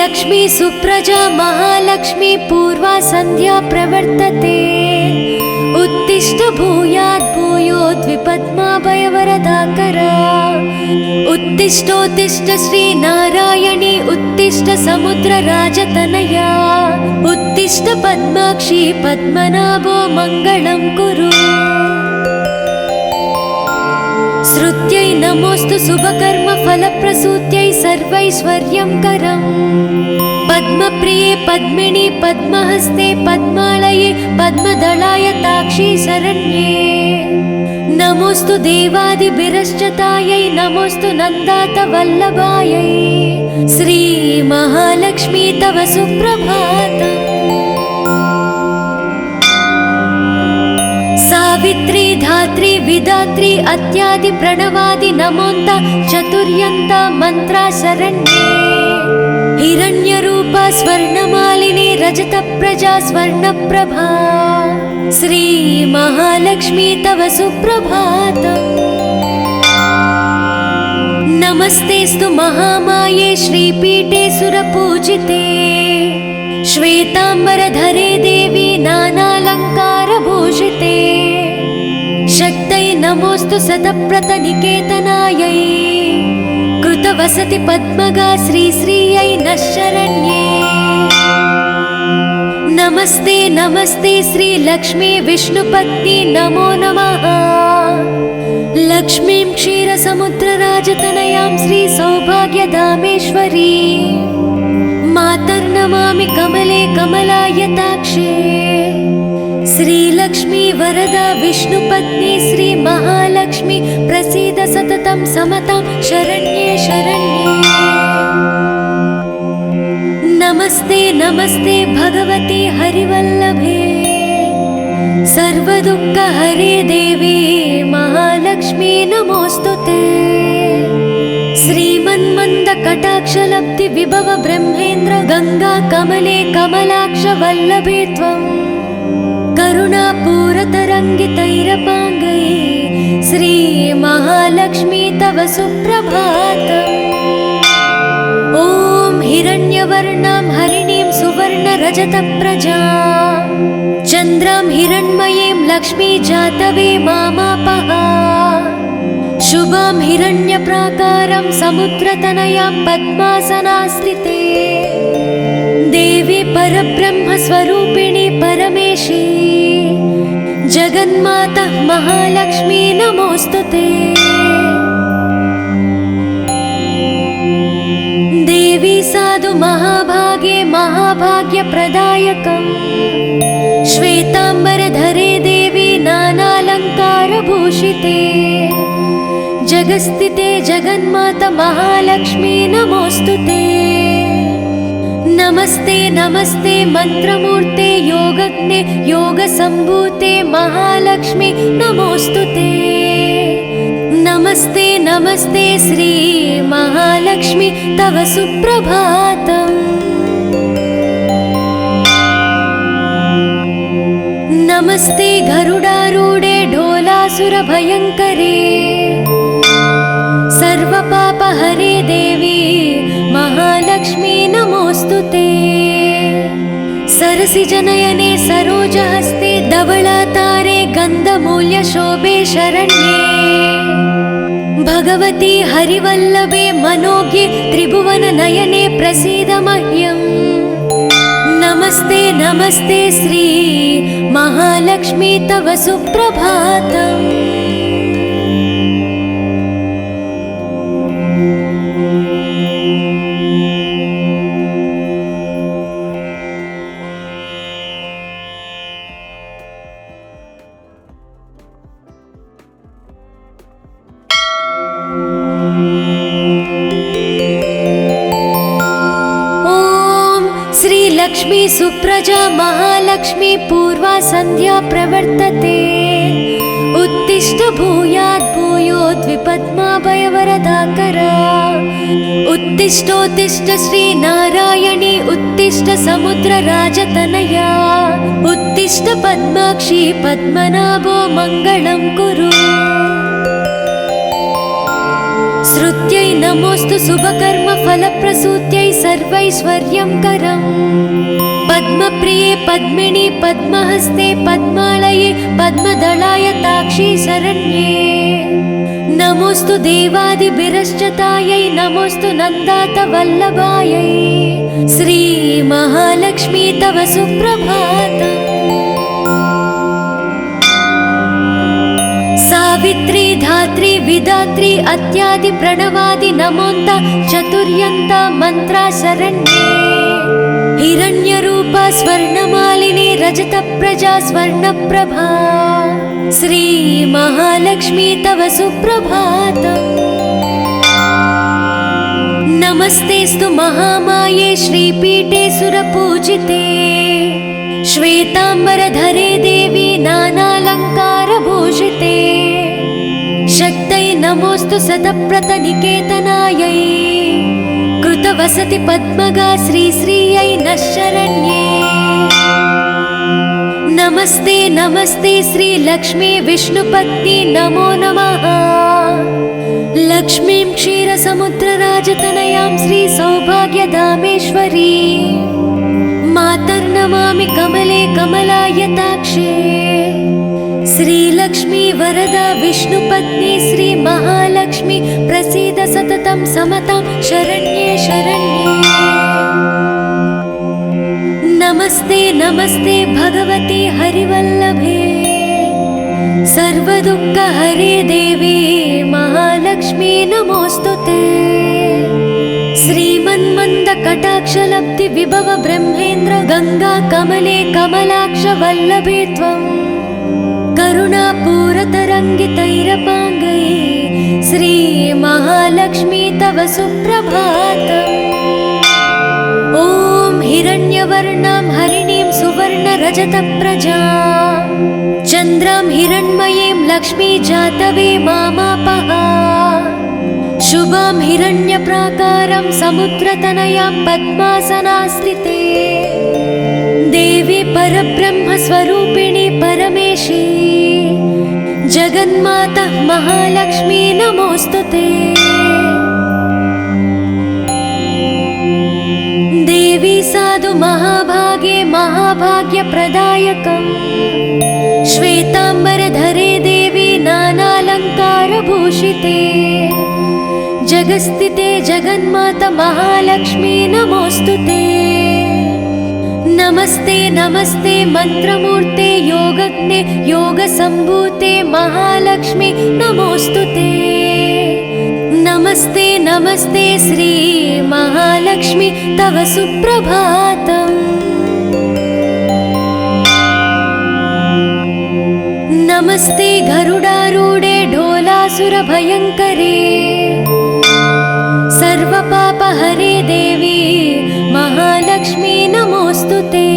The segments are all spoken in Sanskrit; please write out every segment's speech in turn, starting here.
लक्ष्मी सुप्रजा महालक्ष्मी पूर्वा संध्या प्रवर्तते। उत्तिष्ठ भूयात् भूयोद्विपद्माभयवरदाकरा। उत्तिष्ठोत्तिष्ठ श्रीनारायणी उत्तिष्ठ समुद्रराजतनया। उत्तिष्ठ पद्माक्षी पद्मनाभो मङ्गलं कुरु। श्रुत्यै नमोऽस्तु शुभकर्म फलप्रसूत्यै सर्वैश्वर्यं करम्। पद्मप्रिये पद्मिनी पद्महस्ते पद्मालये पद्मदलाय ताक्षी शरण्ये। नमोऽस्तु देवादिभिरश्चतायै नमोऽस्तु नन्दात वल्लभायै। श्री महालक्ष्मी तव सुप्रभातम्। सावित्री धात्री विधात्री अत्यादि प्रणवादि नमोन्त चतुर्यन्त मंत्रा शरण्ये। हिरण्यरूपा स्वर्णमालिनी रजत प्रजा स्वर्णप्रभा। श्री महालक्ष्मी तव सुप्रभातम्। नमस्तेस्तु महामाये श्रीपीठे सुरपूजिते। श्वेतांबरधरे देवी नानालंकारभूषिते। शक्तै नमोऽस्तु शतप्रतनिकेतनायै। कृतवसति पद्मगा श्रीश्रियै नः शरण्ये। नमस्ते नमस्ते श्रीलक्ष्मी विष्णुपत्नी नमो नमः। लक्ष्मीं क्षीरसमुद्रराजतनयां श्रीसौभाग्यधामेश्वरी। मातर्नमामि कमले कमलायताक्षे। श्रीलक्ष्मी वरदा विष्णुपत्नी श्री महालक्ष्मी प्रसीद सततं समतां शरण्ये शरण्ये। नमस्ते नमस्ते भगवती हरिवल्लभे। सर्वदुःखहरे देवी महालक्ष्मी नमोऽस्तुते। श्रीमन्मन्द कटाक्षलब्धि विभव ब्रह्मेन्द्र गंगा कमले कमलाक्ष वल्लभे त्वं। करुणापूरतरङ्गितैरपाङ्गै श्री महालक्ष्मी तव सुप्रभातम्। ॐ हिरण्यवर्णां हरिणीं सुवर्णरजतप्रजां। चन्द्रां हिरण्मयीं लक्ष्मी जातवे मामापः। शुभां हिरण्यप्राकारं समुद्रतनयां पद्मासनास्थिते। देवी परब्रह्मस्वरूपिणी परमेशी। जगन्माता महालक्ष्मी नमोऽस्तुते। देवी साधु महाभागे महाभाग्यप्रदायकम्। श्वेतांबरधरे देवी नानालंकारभूषिते। जगस्थिते जगन्माता महालक्ष्मी नमोऽस्तुते। नमस्ते नमस्ते मंत्रमूर्ते योगज्ञे योगसम्भूते महालक्ष्मी नमोऽस्तुते। नमस्ते नमस्ते श्री महालक्ष्मी तव सुप्रभातम्। नमस्ते गरुडारूढे ढोलासुरभयङ्करे। सर्वपापहरे देवी महालक्ष्मी नमोऽस्तुते। सरसिजनयने सरोजहस्ते धवलातारे गन्धमूल्यशोभे शरण्ये। भगवती हरिवल्लभे मनोज्ञे त्रिभुवननयने प्रसीद मह्यम्। नमस्ते नमस्ते श्री महालक्ष्मी तव सुप्रभातम्। लक्ष्मी सुप्रजा महालक्ष्मी पूर्वा संध्या प्रवर्तते। उत्तिष्ठ भूयात् भूयोद्विपद्माभयवरदाकरा। उत्तिष्ठोत्तिष्ठ श्रीनारायणी उत्तिष्ठ समुद्रराजतनया। उत्तिष्ठ पद्माक्षी पद्मनाभो मङ्गलं कुरु। श्रुत्यै नमोऽस्तु शुभकर्म फलप्रसूत्यै सर्वैश्वर्यङ्करम् पद्मप्रिये पद्मिनि पद्महस्ते पद्मालये पद्मदलायताक्षी शरण्ये नमोस्तु देवादिभिरश्चतायै नमोस्तु नन्दातवल्लभायै श्री महालक्ष्मी तव सुप्रभातम् सावित्री धात्री विधात्री अत्यादि प्रणवादि नमोन्त चतुर्यन्त मन्त्रा शरण्ये हिरण्यरूपा स्वर्णमालिनी रजतप्रजा स्वर्णप्रभा श्री महालक्ष्मी तव सुप्रभातम् नमस्तेस्तु महामाये श्रीपीठे सुरपूजिते श्वेताम्बरधरे देवी नानालङ्कारभूषिते शक्तै नमोस्तु सतप्रतनिकेतनायै कृतवसति पद्मगा श्रीश्रियै नः शरण्ये नमस्ते नमस्ते श्रीलक्ष्मी विष्णुपत्नी नमो नमः लक्ष्मीं क्षीरसमुद्रराजतनयां श्रीसौभाग्यधामेश्वरी मातर्नमामि कमले कमलायताक्षे श्रीलक्ष्मी वरदा विष्णुपत्नी श्री महालक्ष्मी प्रसीद सततं समतां शरण्ये शरण्ये नमस्ते नमस्ते भगवती हरिवल्लभे सर्वदुःखहरे देवी महालक्ष्मी नमोस्तुते श्रीमन्मन्दकटाक्षलब्धि विभव ब्रह्मेन्द्र गंगा कमले कमलाक्ष वल्लभे त्वं करुणापूरतरङ्गितैरपाङ्गै श्री महालक्ष्मी तव सुप्रभातम् ॐ हिरण्यवर्णां हरिणीं सुवर्णरजतप्रजा चन्द्रां हिरण्मयीं लक्ष्मी जातवे मामापः शुभां हिरण्यप्राकारं समुद्रतनयां पद्मासनास्थिते देवी परब्रह्मस्वरूपिणी परमेशी जगन्माता महालक्ष्मी नमोस्तुते देवी साधु महाभागे महाभाग्यप्रदायकम् श्वेताम्बरधरे देवी नानालङ्कारभूषिते जगस्थिते जगन्माता महालक्ष्मी नमोस्तुते नमस्ते नमस्ते मंत्रमूर्ते योगज्ञे योगसम्भूते महालक्ष्मी नमोस्तुते नमस्ते नमस्ते श्री महालक्ष्मी तव सुप्रभातम् नमस्ते गरुडारूढे ढोलासुरभयङ्करे सर्वपापहरे देवी महालक्ष्मी नमोस्तुते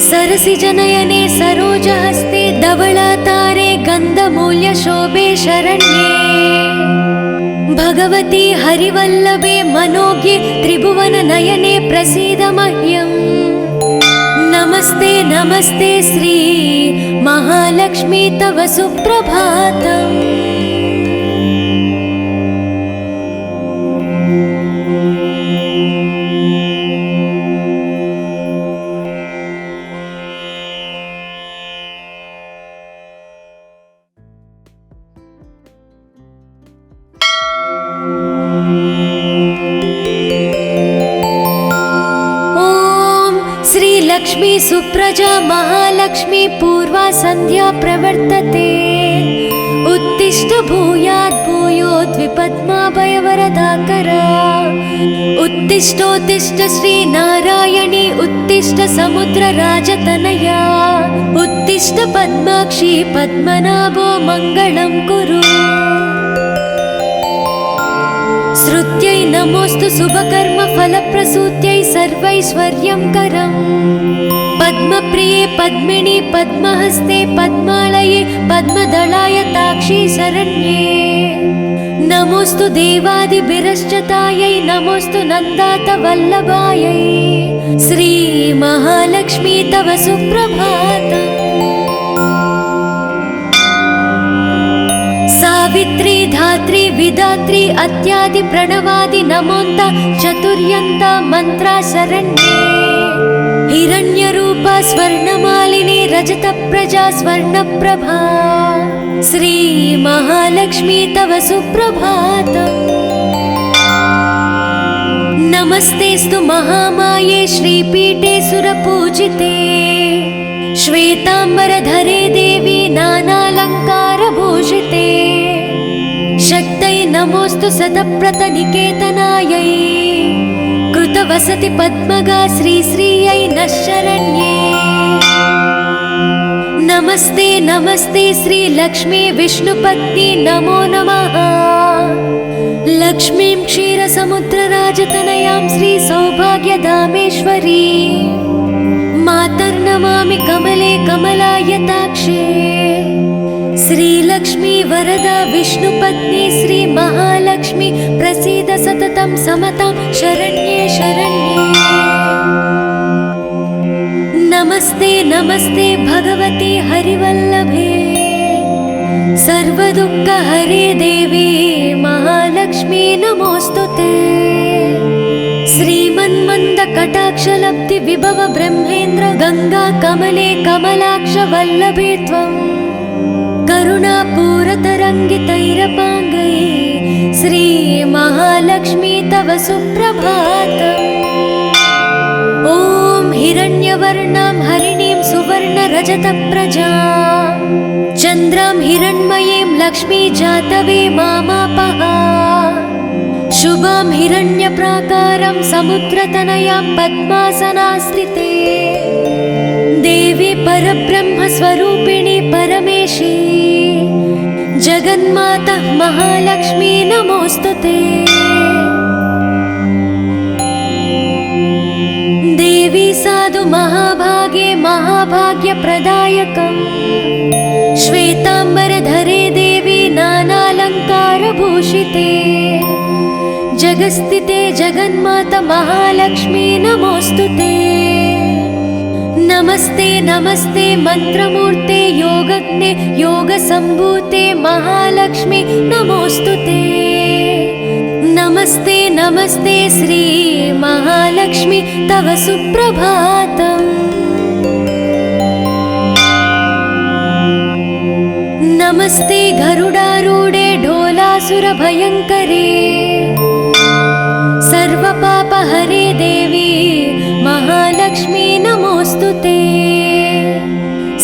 सरसिजनयने सरोजहस्ते धवलातारे गन्धमूल्यशोभे शरण्ये भगवती हरिवल्लभे मनोज्ञे त्रिभुवननयने प्रसीद मह्यम् नमस्ते नमस्ते श्री महालक्ष्मी तव सुप्रभातम् लक्ष्मी सुप्रजा महालक्ष्मी पूर्वा संध्या प्रवर्तते उत्तिष्ठ भूयात् भूयोद्विपद्माभयवरदाकरा उत्तिष्ठोत्तिष्ठ श्री नारायणी उत्तिष्ठ समुद्रराजतनया उत्तिष्ठ पद्माक्षी पद्मनाभो मङ्गलं कुरु श्रुत्यै नमोस्तु शुभकर्म फलप्रसूत्यै सर्वैश्वर्यङ्करम् पद्मप्रिये पद्मिनि पद्महस्ते पद्मालये पद्मदलायताक्षी शरण्ये नमोस्तु देवादिभिरश्चतायै नमोस्तु नन्दातवल्लभायै श्री महालक्ष्मी तव सुप्रभातम् सावित्री धात्री विधात्री अत्यादि प्रणवादि नमोन्त चतुर् चतुर्यन्त मन्त्रा शरण्ये हिरण्यरूपा स्वर्णमालिनी रजतप्रजा स्वर्णप्रभा श्री महालक्ष्मी तव सुप्रभातम्। नमस्तेस्तु महामाये श्रीपीठे सुरपूजिते श्वेताम्बरधरे देवी नानालङ्कारभूषिते शक्तै नमोऽस्तु सतप्रतनिकेतनायै कृतवसति पद्मगा श्रीश्रियै नः शरण्ये। नमस्ते नमस्ते श्रीलक्ष्मी विष्णुपत्नी नमो नमः। लक्ष्मीं क्षीरसमुद्रराजतनयां श्रीसौभाग्यधामेश्वरी मातर्नमामि कमले कमलायताक्षे श्रीलक्ष्मी वरदा विष्णुपत्नी श्रीमहालक्ष्मी प्रसीद सततं समतां शरण्ये शरण्ये। नमस्ते नमस्ते भगवती हरिवल्लभे सर्वदुःखहरे देवी महालक्ष्मी नमोऽस्तुते। श्रीमन्मन्दकटाक्षलब्धि विभव ब्रह्मेन्द्र गंगा कमले कमलाक्ष वल्लभे त्वं करुणापूरतरङ्गितैरपाङ्गै श्री महालक्ष्मी तव सुप्रभातम्। ॐ हिरण्यवर्णां हरिणीं सुवर्णरजतप्रजा चन्द्रां हिरण्मयीं लक्ष्मी जातवे मामापः शुभां हिरण्यप्राकारं समुद्रतनयां पद्मासनास्थिते देवी परब्रह्मस्वरूपिणी परमेशी जगन्माता महालक्ष्मी नमोऽस्तुते। देवी साधु महाभागे महाभाग्यप्रदायकम् श्वेताम्बरधरे देवी नानालङ्कारभूषिते जगस्थिते जगन्माता महालक्ष्मी नमोऽस्तुते। नमस्ते नमस्ते मन्त्रमूर्ते योगज्ञे योगसम्भूते महालक्ष्मी नमोऽस्तुते। नमस्ते नमस्ते श्री महालक्ष्मी तव सुप्रभातम्। नमस्ते गरुडारूढे ढोलासुरभयङ्करे सर्वपापहरे देवी महालक्ष्मी नमोऽस्तुते।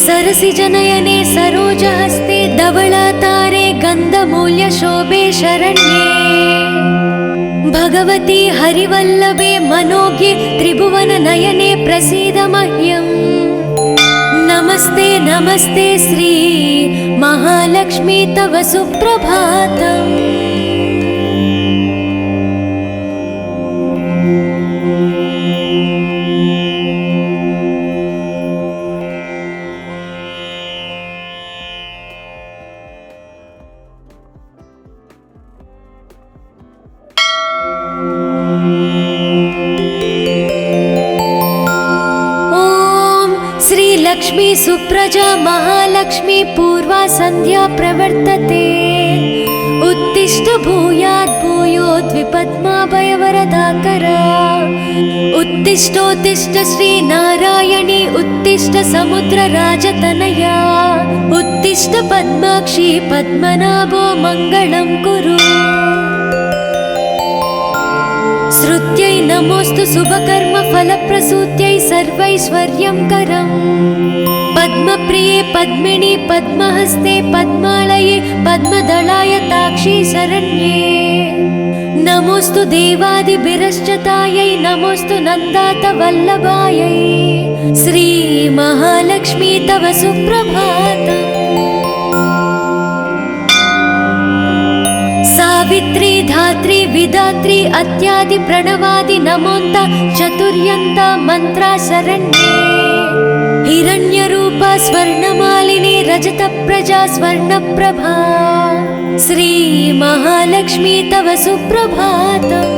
सरसिजनयने सरोजहस्ते धवलातारे गन्धमूल्यशोभे शरण्ये भगवती हरिवल्लभे मनोज्ञे त्रिभुवननयने प्रसीद मह्यम्। नमस्ते नमस्ते श्री महालक्ष्मी तव सुप्रभातम्। लक्ष्मी सुप्रजा महालक्ष्मी पूर्वा संध्या प्रवर्तते उत्तिष्ठ भूयात् भूयोद्विपद्माभयवरदाकरा उत्तिष्ठोत्तिष्ठ श्री नारायणी उत्तिष्ठ समुद्रराजतनया उत्तिष्ठ पद्माक्षी पद्मनाभो मङ्गलं कुरु। श्रुत्यै नमोऽस्तु शुभकर्मफलप्रसूत्यै सर्वैश्वर्यङ्करम् पद्मप्रिये पद्मिनी पद्महस्ते पद्मालये पद्मदलायताक्षी शरण्ये। नमोऽस्तु देवादिभिरश्चतायै नमोऽस्तु नन्दातवल्लभायै श्री महालक्ष्मी तव सुप्रभातम्। सावित्री धात्री विधात्री अत्यादि प्रणवादि नमोन्त चतुर्यन्त मन्त्रा शरण्ये हिरण्यरूपा स्वर्णमालिनी रजतप्रजा स्वर्णप्रभा श्री महालक्ष्मी तव सुप्रभातम्।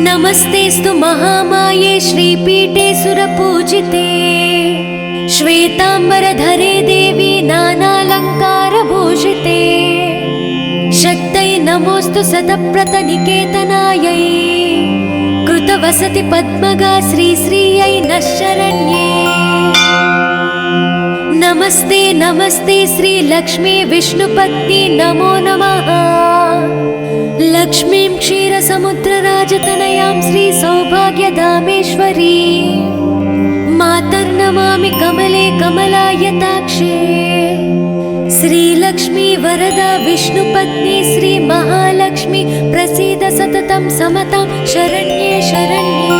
नमस्तेस्तु महामाये श्रीपीठे सुरपूजिते श्वेताम्बरधरे देवी नानालङ्कारभूषिते शक्तै नमोऽस्तु सतप्रतनिकेतनायै कृतवसति पद्मगा श्रीश्रियै नः शरण्ये। नमस्ते नमस्ते श्रीलक्ष्मी विष्णुपत्नी नमो नमः। लक्ष्मीं क्षीरसमुद्रराजतनयां श्रीसौभाग्यधामेश्वरी मातर्नमामि कमले कमलायताक्षे। श्रीलक्ष्मी वरदा विष्णुपत्नी श्रीमहालक्ष्मी प्रसीद सततं समतां शरण्ये शरण्ये।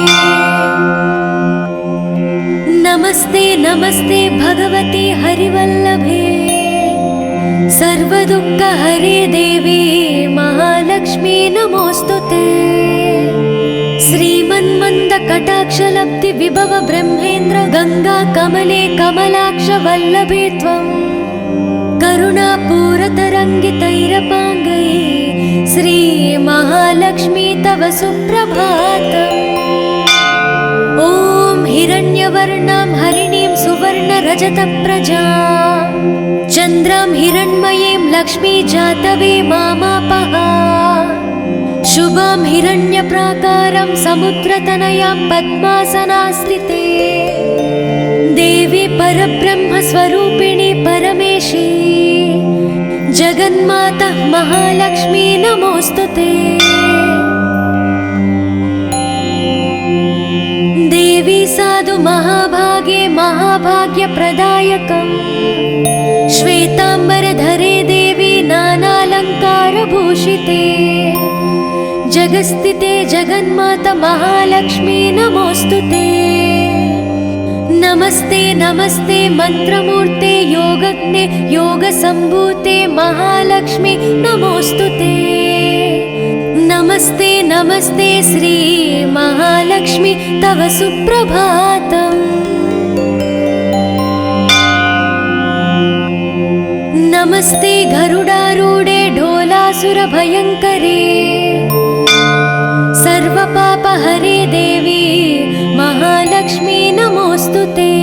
नमस्ते नमस्ते भगवती हरिवल्लभे सर्वदुःखहरे देवी महालक्ष्मी नमोऽस्तुते। श्रीमन्मन्दकटाक्षलब्धि विभव ब्रह्मेन्द्र गंगा कमले कमलाक्ष वल्लभे त्वं करुणापूरतरङ्गितैरपाङ्गै श्री महालक्ष्मी तव सुप्रभातम्। ॐ हिरण्यवर्णां हरिणीं सुवर्णरजतप्रजां चन्द्रां हिरण्मयीं लक्ष्मी जातवे मामापः। शुभां हिरण्यप्राकारं समुद्रतनयां पद्मासनास्थिते देवी परब्रह्मस्वरूपिणी परमेशी जगन्माता महालक्ष्मी नमोऽस्तुते। देवी साधु महाभागे महाभाग्यप्रदायकम् श्वेताम्बरधरे देवी नानालङ्कारभूषिते जगस्थिते जगन्माता महालक्ष्मी नमोऽस्तुते। नमस्ते नमस्ते मंत्रमूर्ते योगज्ञे योगसम्भूते महालक्ष्मी नमोऽस्तुते। नमस्ते नमस्ते श्री महालक्ष्मी तव सुप्रभातम्। नमस्ते गरुडारूढे ढोलासुरभयङ्करे सर्वपापहरे देवी महालक्ष्मी नमोऽस्तुते।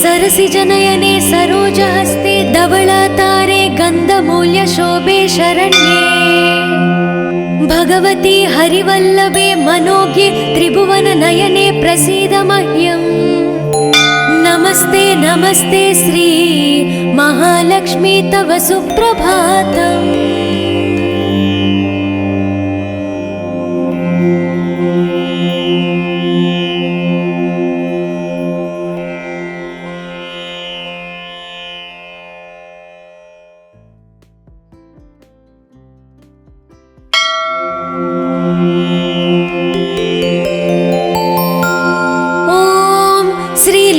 सरसिजनयने सरोजहस्ते धवलातारे गन्धमूल्यशोभे शरण्ये। भगवती हरिवल्लभे मनोज्ञे त्रिभुवननयने प्रसीद मह्यम्। नमस्ते नमस्ते श्री महालक्ष्मी तव सुप्रभातम्।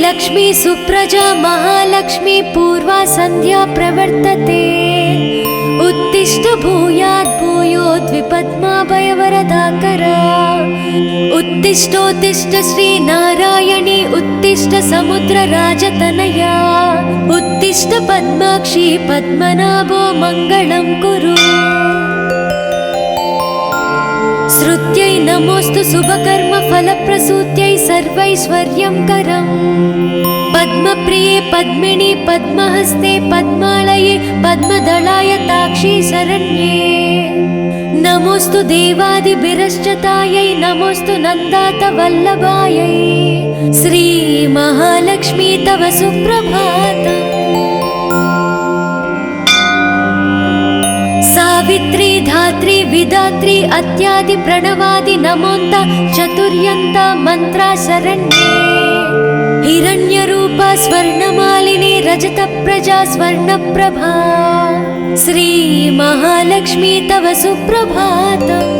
लक्ष्मी सुप्रजा महालक्ष्मी पूर्वा संध्या प्रवर्तते। उत्तिष्ठ भूयात् भूयोद्विपद्माभयवरदाकरा। उत्तिष्ठोत्तिष्ठ श्री नारायणी उत्तिष्ठ समुद्रराजतनया। उत्तिष्ठ पद्माक्षी पद्मनाभो मङ्गलं कुरु। श्रुत्यै नमोऽस्तु शुभकर्म फलप्रसूत्यै सर्वैश्वर्यं करम्। पद्मप्रिये पद्मिनी पद्महस्ते पद्मालये पद्मदलाय ताक्षी शरण्ये। नमोऽस्तु देवादिभिरश्चतायै नमोऽस्तु नन्दात वल्लभायै श्री महालक्ष्मी तव सुप्रभातम्। सावित्री धात्री विधात्री अत्यादि प्रणवादि नमोन्त चतुर्यन्त मंत्रा शरण्ये। हिरण्यरूपा स्वर्णमालिनी रजतप्रजा स्वर्णप्रभा श्री महालक्ष्मी तव सुप्रभातम्।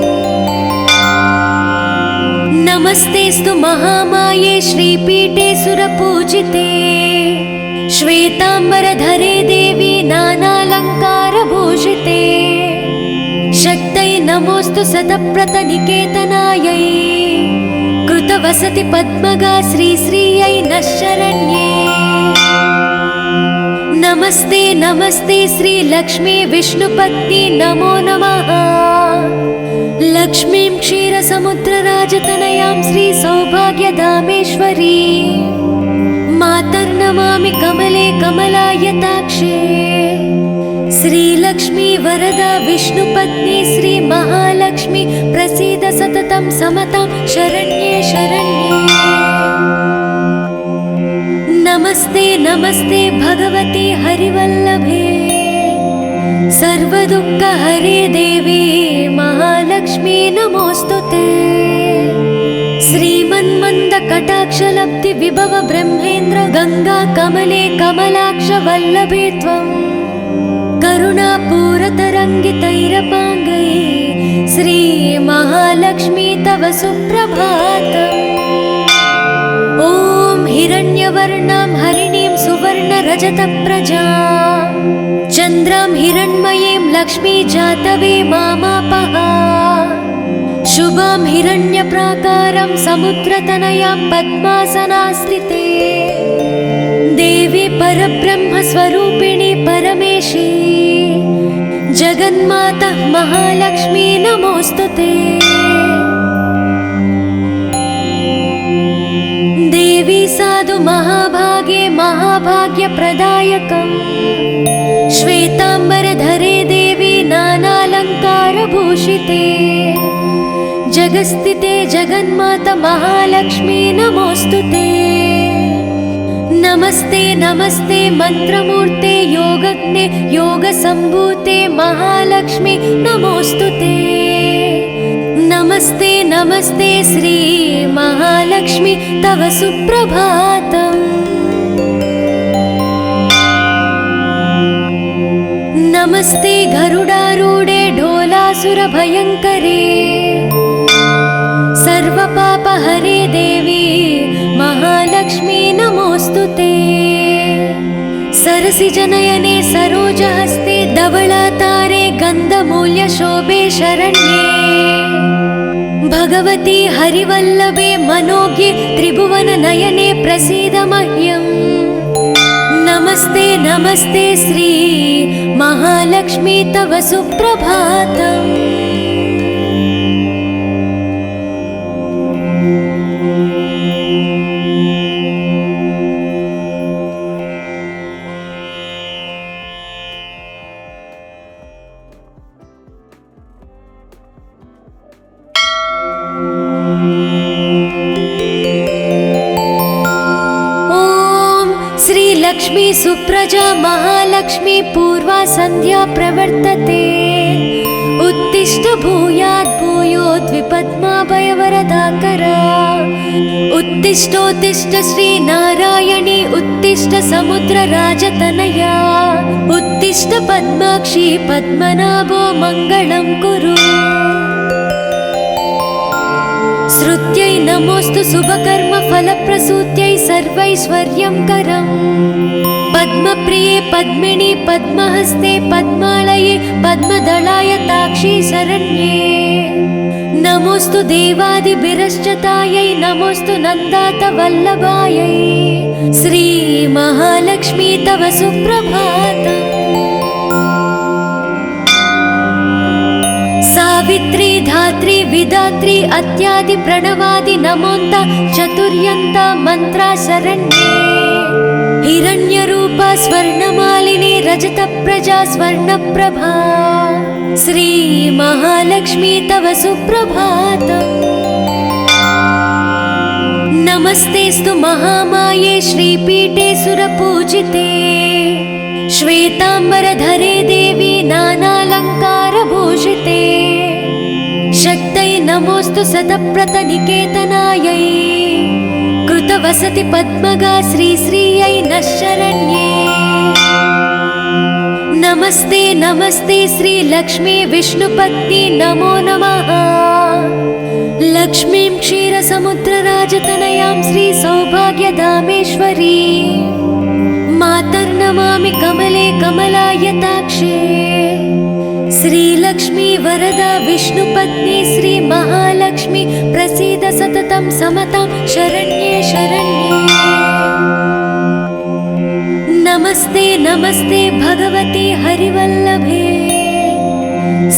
नमस्तेस्तु महामाये श्रीपीठे सुरपूजिते श्वेताम्बरधरे देवी नानालङ्कारभूषिते। शक्तै नमोऽस्तु सतप्रतनिकेतनायै कृतवसति पद्मगा श्रीश्रियै नः शरण्ये। नमस्ते नमस्ते श्रीलक्ष्मी विष्णुपत्नी नमो नमः। लक्ष्मीं क्षीरसमुद्रराजतनयां श्रीसौभाग्यधामेश्वरी मातर्नमामि कमले कमलायताक्षे। श्रीलक्ष्मी वरदा विष्णुपत्नी श्री महालक्ष्मी प्रसीद सततं समतां शरण्ये शरण्ये। नमस्ते नमस्ते भगवती हरिवल्लभे सर्वदुःखहरे देवी महालक्ष्मी नमोस्तुते। श्रीमन्मन्दकटाक्षलब्धि विभव ब्रह्मेन्द्र गंगा कमले कमलाक्ष वल्लभे त्वं करुणापूरतरङ्गितैरपाङ्गै श्री महालक्ष्मी तव सुप्रभातम्। ॐ हिरण्यवर्णां हरिणीं सुवर्णरजतप्रजां चन्द्रां हिरण्मयीं लक्ष्मी जातवे मामापः। शुभां हिरण्यप्राकारं समुद्रतनयां पद्मासनास्थिते देवी परब्रह्मस्वरूपिणी परमेशी जगन्माता महालक्ष्मी नमोस्तुते। देवी साधु महाभागे महाभाग्यप्रदायकम् श्वेताम्बरधरे देवी नानालङ्कारभूषिते जगस्थिते जगन्माता महालक्ष्मी नमोस्तुते। नमस्ते नमस्ते मंत्रमूर्ते योगज्ञे योगसम्भूते महालक्ष्मी नमोस्तुते। नमस्ते नमस्ते श्री महालक्ष्मी तव सुप्रभातम्। नमस्ते गरुडारूढे ढोलासुरभयङ्करे सर्वपापहरे देवी महालक्ष्मी नमोस्तुते। सरसिजनयने सरोजहस्ते धवलातारे गन्धमूल्यशोभे शरण्ये भगवती हरिवल्लभे मनोज्ञे त्रिभुवननयने प्रसीद मह्यम्। नमस्ते नमस्ते श्री महालक्ष्मी तव सुप्रभातम्। लक्ष्मी सुप्रजा महालक्ष्मी पूर्वा संध्या प्रवर्तते उत्तिष्ठ भूयात् भूयोद्विपद्माभयवरदाकरा। उत्तिष्ठोत्तिष्ठ श्री नारायणी उत्तिष्ठ समुद्रराजतनया उत्तिष्ठ पद्माक्षी पद्मनाभो मङ्गलं कुरु। श्रुत्यै नमोस्तु शुभकर्म फलप्रसूत्यै सर्वैश्वर्यं करम् पद्मप्रिये पद्मिनी पद्महस्ते पद्मालये पद्मदलाय ताक्षी शरण्ये। नमोस्तु देवादिभिरश्चतायै नमोस्तु नन्दात वल्लभायै श्री महालक्ष्मी तव सुप्रभातम्। सावित्री धात्री विधात्री अत्यादि प्रणवादि नमोन्त चतुर्यन्त मंत्रा शरण्ये। हिरण्यरूपा स्वर्णमालिनी रजतप्रजा स्वर्णप्रभा श्री महालक्ष्मी तव सुप्रभातम्। नमस्तेस्तु महामाये श्रीपीठे सुरपूजिते श्वेताम्बरधरे देवी नानालङ्कारभूषिते शक्तै नमोस्तु शतप्रतनिकेतनायै कृतवसति पद्मगा श्रीश्रियै नः शरण्ये। नमस्ते नमस्ते श्री लक्ष्मी विष्णुपत्नी नमो नमः। लक्ष्मीं क्षीरसमुद्रराजतनयां श्री सौभाग्यधामेश्वरी मातर्नमामि कमले कमलायताक्षे। श्रीलक्ष्मी वरदा विष्णुपत्नी श्री महालक्ष्मी प्रसीद सततं समतां शरण्ये शरण्ये। नमस्ते नमस्ते भगवती हरिवल्लभे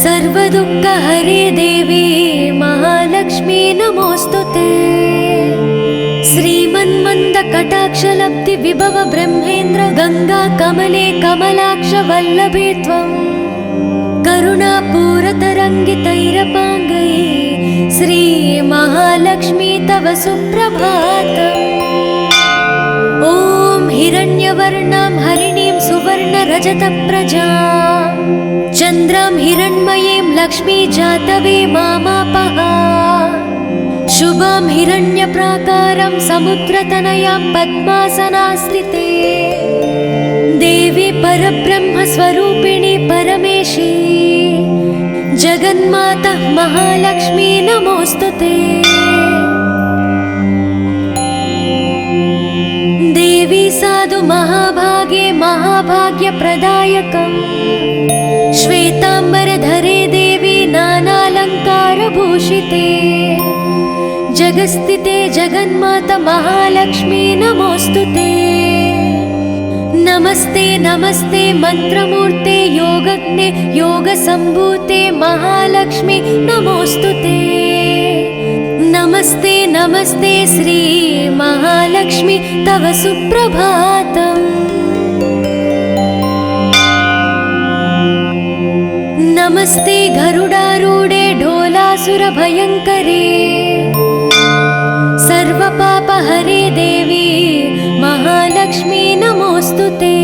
सर्वदुःखहरे देवी महालक्ष्मी नमोस्तुते। श्रीमन्मन्दकटाक्षलब्धि विभव ब्रह्मेन्द्र गंगा कमले कमलाक्ष वल्लभे त्वं करुणापूरतरङ्गितैरपाङ्गैः श्रीमहालक्ष्मी तव सुप्रभातम्। ॐ हिरण्यवर्णां हरिणीं सुवर्णरजतप्रजां चन्द्रां हिरण्मयीं लक्ष्मी जातवे मामापः। शुभां हिरण्यप्राकारं समुद्रतनयां पद्मासनास्थिते देवी परब्रह्मस्वरूपिणी परमेशी जगन्माता महालक्ष्मी नमोऽस्तुते। देवी साधु महाभागे महाभाग्यप्रदायकम् श्वेताम्बरधरे देवी नानालङ्कारभूषिते जगस्थिते जगन्माता महालक्ष्मी नमोऽस्तुते। नमस्ते नमस्ते मंत्रमूर्ते योगज्ञे योगसम्भूते महालक्ष्मी नमोऽस्तुते। नमस्ते नमस्ते श्री महालक्ष्मी तव सुप्रभातम्। नमस्ते गरुडारूढे ढोलासुरभयङ्करे सर्वपापहरे देवी महालक्ष्मी नमोऽस्तुते।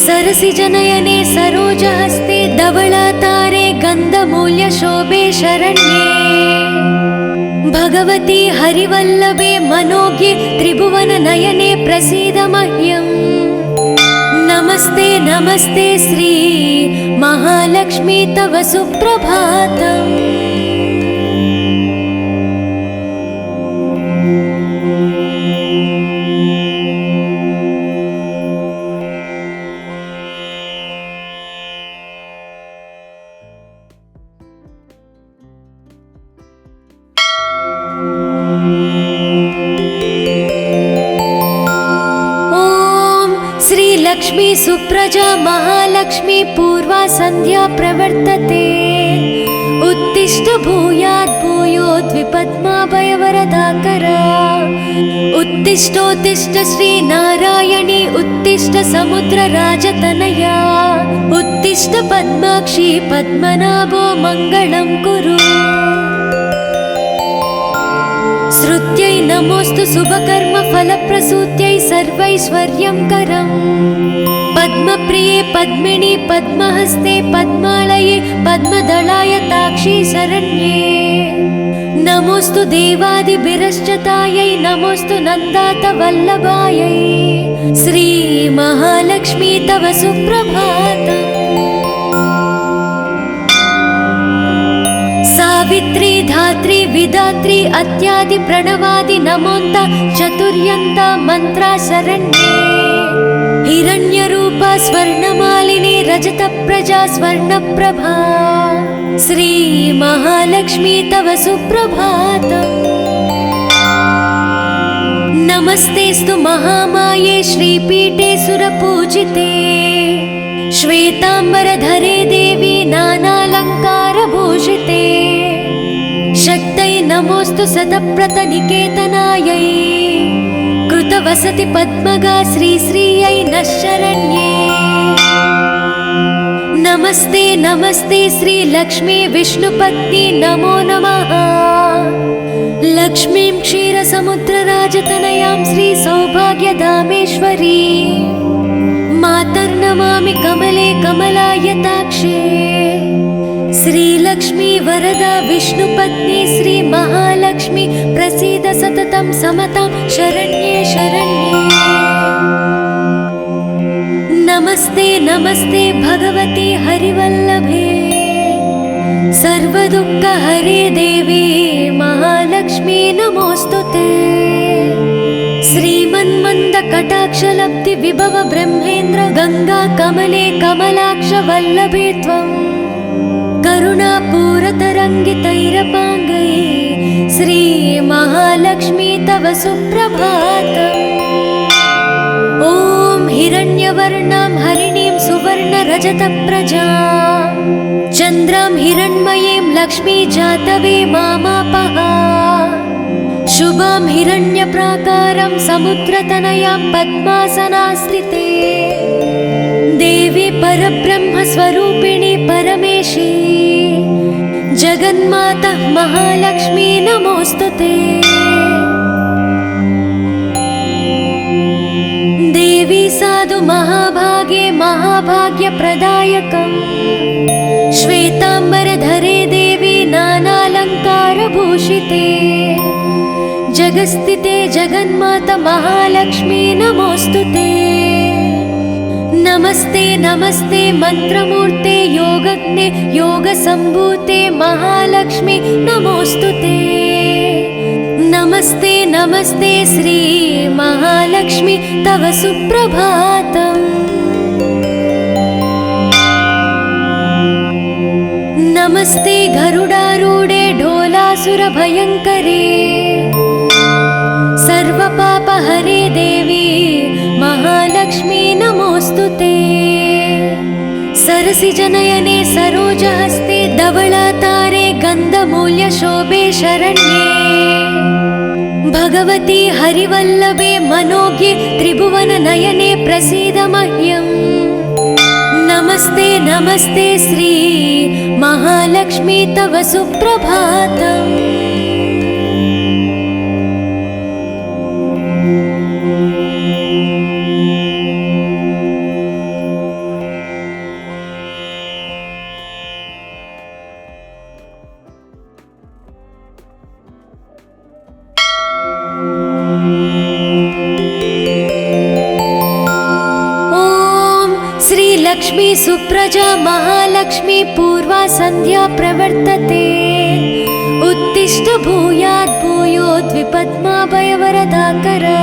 सरसिजनयने सरोजहस्ते धवलातारे गन्धमूल्यशोभे शरण्ये भगवती हरिवल्लभे मनोज्ञे त्रिभुवननयने प्रसीद मह्यम्। नमस्ते नमस्ते श्री महालक्ष्मी तव सुप्रभातम्। लक्ष्मी सुप्रजा महालक्ष्मी पूर्वा संध्या प्रवर्तते उत्तिष्ठ भूयात् भूयोद्विपद्माभयवरदाकरा। उत्तिष्ठोत्तिष्ठ श्री नारायणी उत्तिष्ठ समुद्रराजतनया उत्तिष्ठ पद्माक्षी पद्मनाभो मङ्गलं कुरु। श्रुत्यै नमोऽस्तु शुभकर्म फलप्रसूत्यै सर्वैश्वर्यं करम् पद्मप्रिये पद्मिनी पद्महस्ते पद्मालये पद्मदलाय ताक्षी शरण्ये। नमोऽस्तु देवादिभिरश्चतायै नमोऽस्तु नन्दातवल्लभायै श्री महालक्ष्मी तव सुप्रभातम्। सावित्री धात्री विधात्री अत्यादि प्रणवादि नमोन्त चतुर्यन्त मंत्रा शरण्ये। हिरण्यरूपा स्वर्णमालिनी रजतप्रजा स्वर्णप्रभा श्री महालक्ष्मी तव सुप्रभातम्। नमस्तेस्तु महामाये श्रीपीठे सुरपूजिते श्वेताम्बरधरे देवी नानालङ्कारभूषिते शक्तै नमोऽस्तु शतप्रतनिकेतनायै कृतवसति पद्मगा श्रीश्रियै नः शरण्ये। नमस्ते नमस्ते श्री लक्ष्मी विष्णुपत्नी नमो नमः। लक्ष्मीं क्षीरसमुद्रराजतनयां श्री सौभाग्यधामेश्वरी मातर्नमामि कमले कमलायताक्षे। श्रीलक्ष्मी वरदा विष्णुपत्नी श्री महालक्ष्मी प्रसीद सततं समतां शरण्ये शरण्ये। नमस्ते नमस्ते भगवती हरिवल्लभे सर्वदुःखहरे देवी महालक्ष्मी नमोऽस्तुते। श्रीमन्मन्दकटाक्षलब्धि विभव ब्रह्मेन्द्र गंगा कमले कमलाक्ष वल्लभे त्वं करुणापूरतरङ्गितैरपाङ्गैः श्री महालक्ष्मी तव सुप्रभातम्। ॐ हिरण्यवर्णां हरिणीं सुवर्णरजतप्रजां चन्द्रां हिरण्मयीं लक्ष्मी जातवे मामापः। शुभां हिरण्यप्राकारं समुद्रतनयां पद्मासनास्थिते देवी परब्रह्मस्वरूपिणी परमेशी जगन्माता महालक्ष्मी नमोऽस्तुते। देवी साधु महाभागे महाभाग्यप्रदायकम् श्वेताम्बरधरे देवी नानालङ्कारभूषिते जगस्थिते जगन्माता महालक्ष्मी नमोऽस्तुते। नमस्ते नमस्ते मंत्रमूर्ते योगज्ञे योगसम्भूते महालक्ष्मी नमोऽस्तुते। नमस्ते नमस्ते श्री महालक्ष्मी तव सुप्रभातम्। नमस्ते गरुडारूढे ढोलासुरभयङ्करे सर्वपापहरे देवी महालक्ष्मी नमोऽस्तुते। सरसिजनयने सरोजहस्ते धवलातारे गन्धमूल्यशोभे शरण्ये भगवती हरिवल्लभे मनोज्ञे त्रिभुवननयने प्रसीद मह्यम्। नमस्ते नमस्ते श्री महालक्ष्मी तव सुप्रभातम्। लक्ष्मी सुप्रजा महालक्ष्मी पूर्वा संध्या प्रवर्तते उत्तिष्ठ भूयात् भूयोद्विपद्माभयवरदाकरा।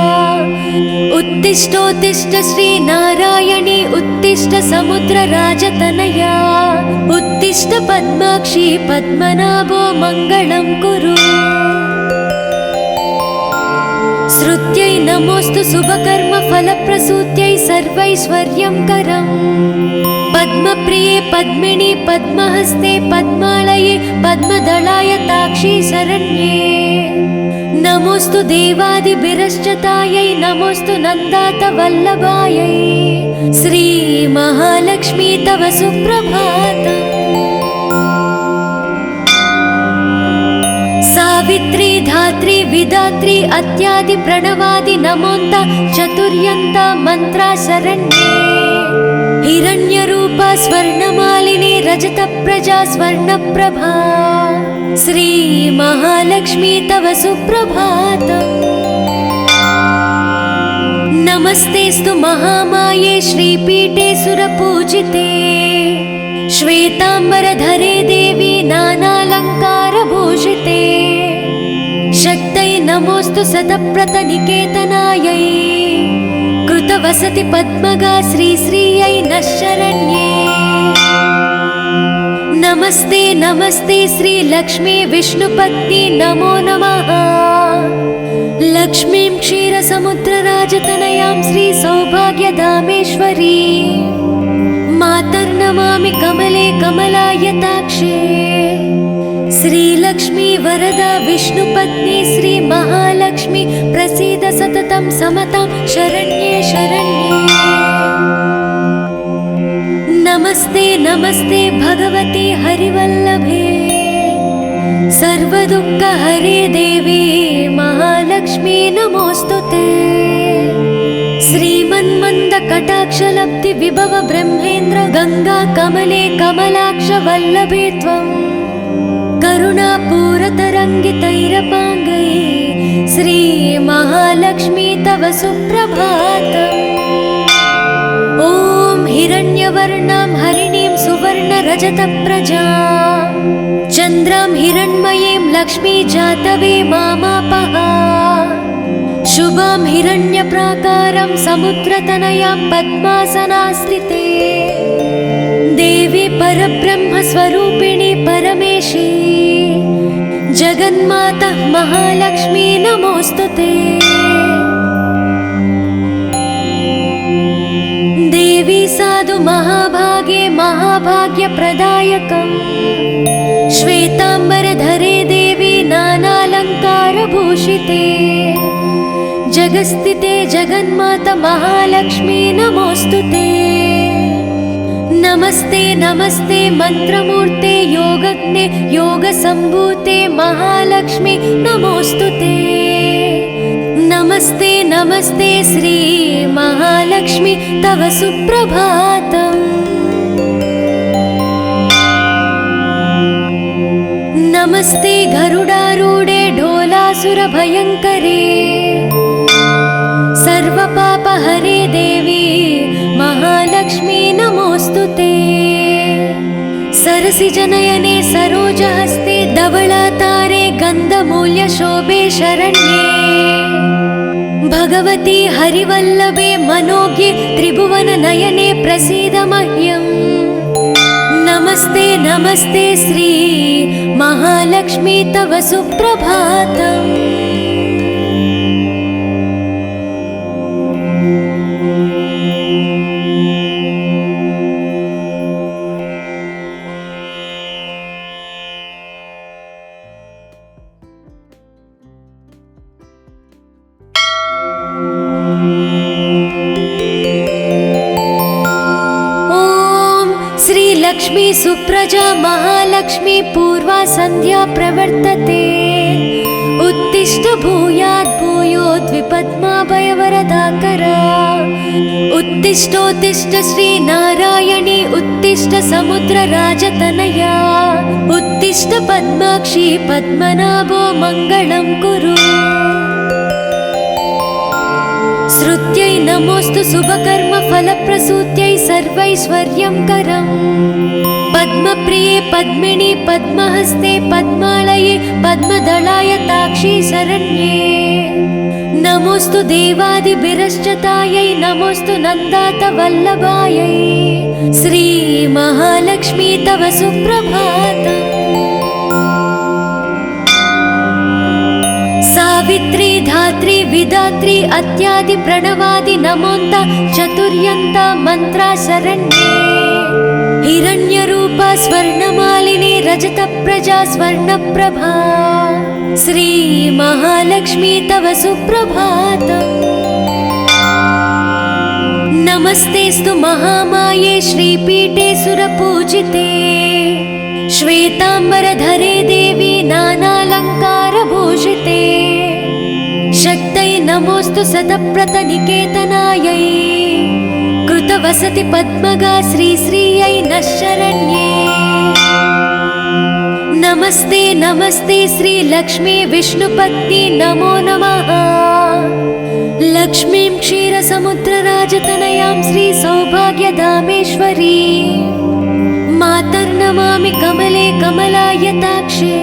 उत्तिष्ठोत्तिष्ठ श्री नारायणी उत्तिष्ठ समुद्रराजतनया उत्तिष्ठ पद्माक्षी पद्मनाभो मङ्गलं कुरु। श्रुत्यै नमोऽस्तु शुभकर्म फलप्रसूत्यै सर्वैश्वर्यं करम् पद्मप्रिये पद्मिनी पद्महस्ते पद्मालये पद्मदलाय ताक्षी शरण्ये। नमोऽस्तु देवादिभिरश्चतायै नमोऽस्तु नन्दातवल्लभायै श्री महालक्ष्मी तव सुप्रभातम्। सावित्री धात्री विधात्री अत्यादि प्रणवादि नमोन्त चतुर्यन्त मंत्रा शरण्ये। हिरण्यरूपा स्वर्णमालिनी रजतप्रजा स्वर्णप्रभा श्री महालक्ष्मी तव सुप्रभातम्। नमस्तेस्तु महामाये श्रीपीठे सुरपूजिते श्वेताम्बरधरे देवी नानालङ्कारभूषिते। शक्तै नमोऽस्तु शतप्रतनिकेतनायै कृतवसति पद्मगा श्रीश्रियै नः शरण्ये। नमस्ते नमस्ते श्री लक्ष्मी विष्णुपत्नी नमो नमः। लक्ष्मीं क्षीरसमुद्रराजतनयां श्री सौभाग्यधामेश्वरी मातर्नमामि कमले कमलायताक्षे। श्रीलक्ष्मी वरदा विष्णुपत्नी श्री महालक्ष्मी प्रसीद सततं समतां शरण्ये शरण्ये। नमस्ते नमस्ते भगवती हरिवल्लभे सर्वदुःखहरे देवी महालक्ष्मी नमोऽस्तुते। श्रीमन्मन्दकटाक्षलब्धि विभव ब्रह्मेन्द्र गंगा कमले कमलाक्ष वल्लभे त्वं करुणापूरतरङ्गितैरपाङ्गै श्री महालक्ष्मी तव सुप्रभातम्। ॐ हिरण्यवर्णां हरिणीं सुवर्णरजतप्रजां चन्द्रां हिरण्मयीं लक्ष्मी जातवे मामापः। शुभां हिरण्यप्राकारं समुद्रतनयां पद्मासनास्थिते देवी परब्रह्मस्वरूपिणी परमेशी जगन्माता महालक्ष्मी नमोऽस्तुते। देवी साधु महाभागे महाभाग्यप्रदायकम् श्वेताम्बरधरे देवी नानालङ्कारभूषिते जगस्थिते जगन्माता महालक्ष्मी नमोऽस्तुते। नमस्ते नमस्ते मंत्रमूर्ते योगज्ञे योगसम्भूते महालक्ष्मी नमोस्तुते। नमस्ते नमस्ते श्री महालक्ष्मी तव सुप्रभातम्। नमस्ते गरुडारूढे ढोलासुरभयङ्करे सर्वपापहरे देवी महालक्ष्मी नमोस्तुते। सरसिजनयने सरोजहस्ते धवलातारे गन्धमूल्यशोभे शरण्ये भगवती हरिवल्लभे मनोज्ञे त्रिभुवननयने प्रसीद मह्यम्। नमस्ते नमस्ते श्री महालक्ष्मी तव सुप्रभातम्। लक्ष्मी सुप्रजा महालक्ष्मी पूर्वा संध्या प्रवर्तते। उत्तिष्ठ भूयात् भूयोद्विपद्माभयवरदाकरा। उत्तिष्ठोत्तिष्ठ श्री नारायणी उत्तिष्ठ समुद्रराजतनया। उत्तिष्ठ पद्माक्षी पद्मनाभो मङ्गलं कुरु। श्रुत्यै नमोस्तु शुभकर्म फलप्रसूत्यै सर्वैश्वर्यं करम्। पद्मप्रिये पद्मिनी पद्महस्ते पद्मालये पद्मदलाय ताक्षी शरण्ये। नमोस्तु देवादिभिरश्चतायै नमोस्तु नन्दातवल्लभायै। श्री महालक्ष्मी तव सुप्रभातम्। सावित्री धात्री विधात्री अत्यादि प्रणवादि नमोन्त चतुर्यन्त मंत्रा शरण्ये। हिरण्यरूपा स्वर्णमालिनी रजतप्रजा स्वर्णप्रभा। श्री महालक्ष्मी तव सुप्रभातम्। नमस्तेस्तु महामाये श्रीपीठे सुरपूजिते। श्वेतांबरधरे देवी नानालङ्कारभूषिते। शक्तै नमोस्तु सतप्रतनिकेतनायै। कृतवसति पद्मगा श्रीश्रियै नः शरण्ये। नमस्ते नमस्ते श्री लक्ष्मी विष्णुपत्नी नमो नमः। लक्ष्मीं क्षीरसमुद्रराजतनयां श्री सौभाग्यधामेश्वरी मातर्नमामि कमले कमलायताक्षे।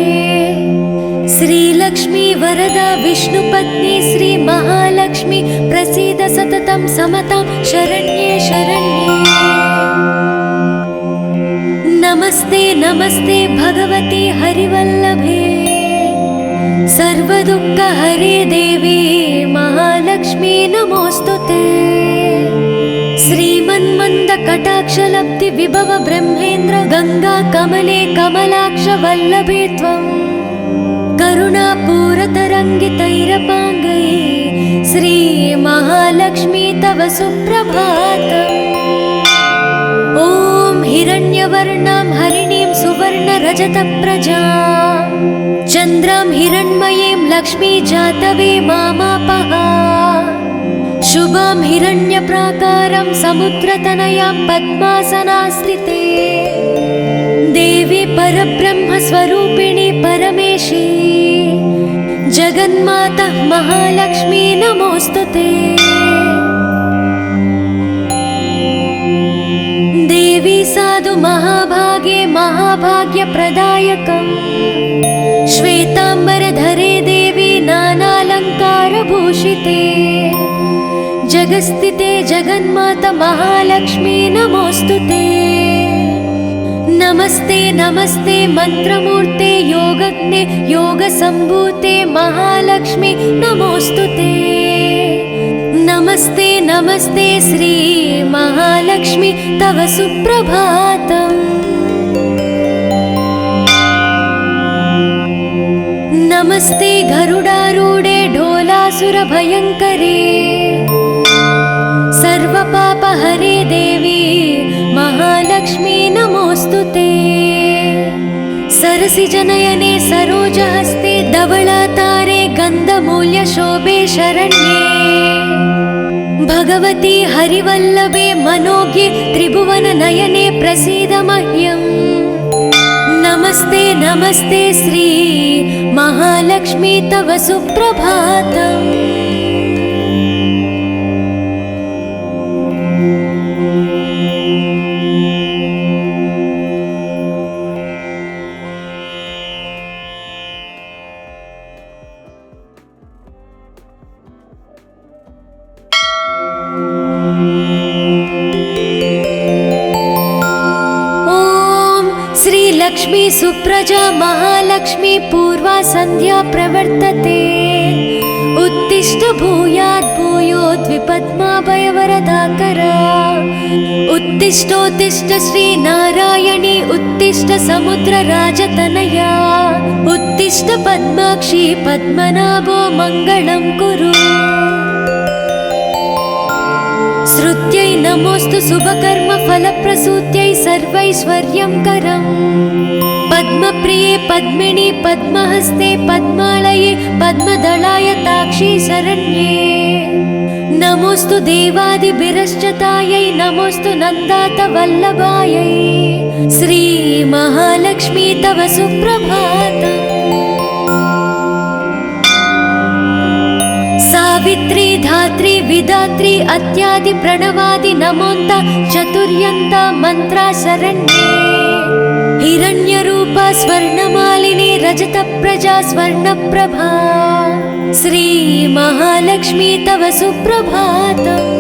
श्रीलक्ष्मी वरदा विष्णुपत्नी श्री महालक्ष्मी प्रसीद सततं समतां शरण्ये शरण्ये। नमस्ते नमस्ते भगवती हरिवल्लभे सर्वदुःखहरे देवी महालक्ष्मी नमोस्तुते। श्रीमन्मन्दकटाक्षलब्धि विभव ब्रह्मेन्द्र गंगा कमले कमलाक्ष वल्लभे त्वं। करुणापूरतरङ्गितैरपाङ्गै श्री महालक्ष्मी तव सुप्रभातम्। ॐ हिरण्यवर्णां हरिणीं सुवर्णरजतप्रजां चन्द्रां हिरण्मयीं लक्ष्मी जातवे मामापः। शुभां हिरण्यप्राकारं समुद्रतनयां पद्मासनास्थिते। देवी परब्रह्मस्वरूपिणी परमेशी जगन्माता महालक्ष्मी नमोस्तुते। देवी साधु महाभागे महाभाग्यप्रदायकम्। श्वेतांबरधरे देवी नानालङ्कारभूषिते। जगस्थिते जगन्माता महालक्ष्मी नमोस्तुते। नमस्ते नमस्ते मंत्रमूर्ते योगज्ञे योगसम्भूते महालक्ष्मी नमोस्तुते। नमस्ते नमस्ते श्री महालक्ष्मी तव सुप्रभातम्। नमस्ते गरुडारूढे ढोलासुरभयङ्करे सर्वपापहरे देवी महालक्ष्मी सरसिजनयने सरोजहस्ते धवलातारे गन्धमूल्यशोभे शरण्ये भगवती हरिवल्लभे मनोज्ञे त्रिभुवननयने प्रसीद मह्यम्। नमस्ते नमस्ते श्री महालक्ष्मी तव सुप्रभातम्। लक्ष्मी सुप्रजा महालक्ष्मी पूर्वा संध्या प्रवर्तते। उत्तिष्ठ भूयात् भूयोद्विपद्माभयवरदाकरा। उत्तिष्ठोत्तिष्ठ श्री नारायणी उत्तिष्ठ समुद्रराजतनया। उत्तिष्ठ पद्माक्षी पद्मनाभो मङ्गलं कुरु। श्रुत्यै नमोस्तु शुभकर्म फलप्रसूत्यै सर्वैश्वर्यं करम्। पद्मप्रिये पद्मिनी पद्महस्ते पद्मालये पद्मदलाय ताक्षी शरण्ये। नमोस्तु देवादिभिरश्चतायै नमोस्तु नन्दात वल्लभायै। श्री महालक्ष्मी तव सुप्रभातम्। सावित्री धात्री विधात्री अत्यादि प्रणवादि नमोन्त चतुर्यन्त मंत्रा शरण्ये। हिरण्यरूपा स्वर्णमालिनी रजत प्रजा स्वर्णप्रभा। श्री महालक्ष्मी तव सुप्रभातम्।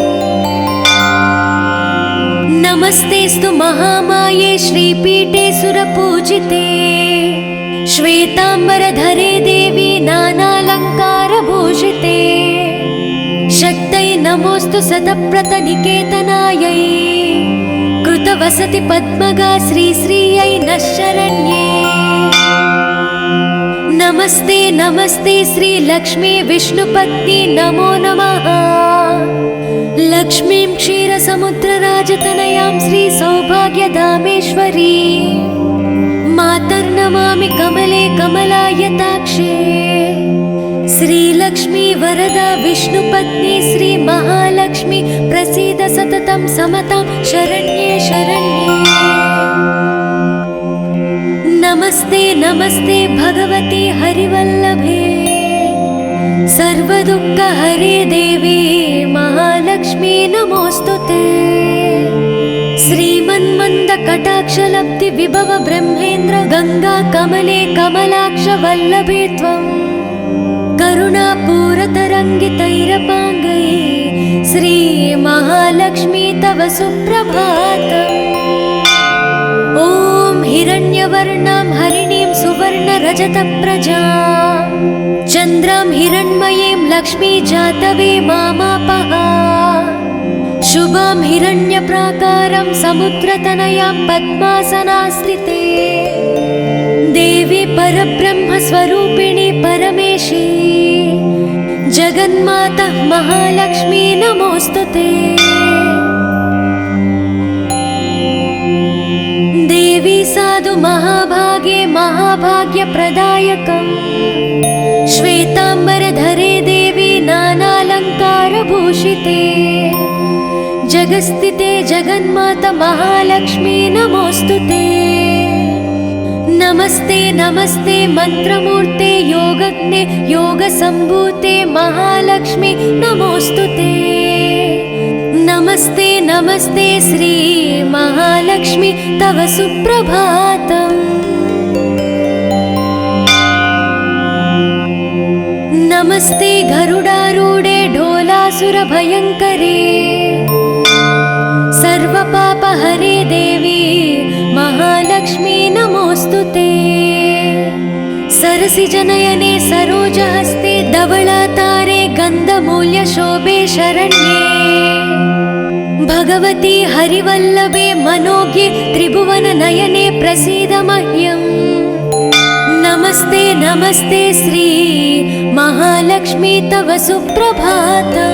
नमस्तेस्तु महामाये श्रीपीठे सुरपूजिते। श्वेतांबरधरे देवी नानालंकारभूषिते। शक्तै नमोस्तु शतप्रतनिकेतनायै। कृतवसति पद्मगा श्रीश्रियै नः शरण्ये। नमस्ते नमस्ते श्री लक्ष्मी विष्णुपत्नी नमो नमः। लक्ष्मीं क्षीरसमुद्रराजतनयां श्री सौभाग्यधामेश्वरी मातर्नमामि कमले कमलायताक्षे। श्रीलक्ष्मी वरदा विष्णुपत्नी श्री महालक्ष्मी प्रसीद सततं समतां शरण्ये शरण्ये। नमस्ते नमस्ते भगवती हरिवल्लभे। सर्वदुःखहरे देवी महालक्ष्मी नमोस्तुते। श्रीमन्मन्दकटाक्षलब्धि विभव ब्रह्मेन्द्र गंगा कमले कमलाक्ष वल्लभे त्वं। करुणापूरतरङ्गितैरपाङ्गै श्री महालक्ष्मी तव सुप्रभातम्। ॐ हिरण्यवर्णां हरिणीं सुवर्णरजतप्रजां चन्द्रां हिरण्मयीं लक्ष्मी जातवे मामापः। शुभां हिरण्यप्राकारं समुद्रतनयां पद्मासनास्थिते। देवी परब्रह्मस्वरूपिणी परमेशी जगन्माता महालक्ष्मी नमोस्तुते। देवी साधु महाभागे महाभाग्यप्रदायकम्। श्वेतांबरधरे देवी नानालंकारभूषिते। जगस्थिते जगन्माता महालक्ष्मी नमोस्तुते। नमस्ते नमस्ते मंत्रमूर्ते योगज्ञे योगसंभूते महालक्ष्मी नमोस्तुते। नमस्ते नमस्ते श्री महालक्ष्मी तव सुप्रभातम्। नमस्ते गरुडारूढे ढोलासुरभयङ्करे। सर्वपापहरे देवी महालक्ष्मी नमोस्तुते। सरसिजनयने सरोजहस्ते धवलातारे गन्धमूल्यशोभे शरण्ये भगवती हरिवल्लभे मनोज्ञे त्रिभुवननयने प्रसीद मह्यम्। नमस्ते नमस्ते श्री महालक्ष्मी तव सुप्रभातम्।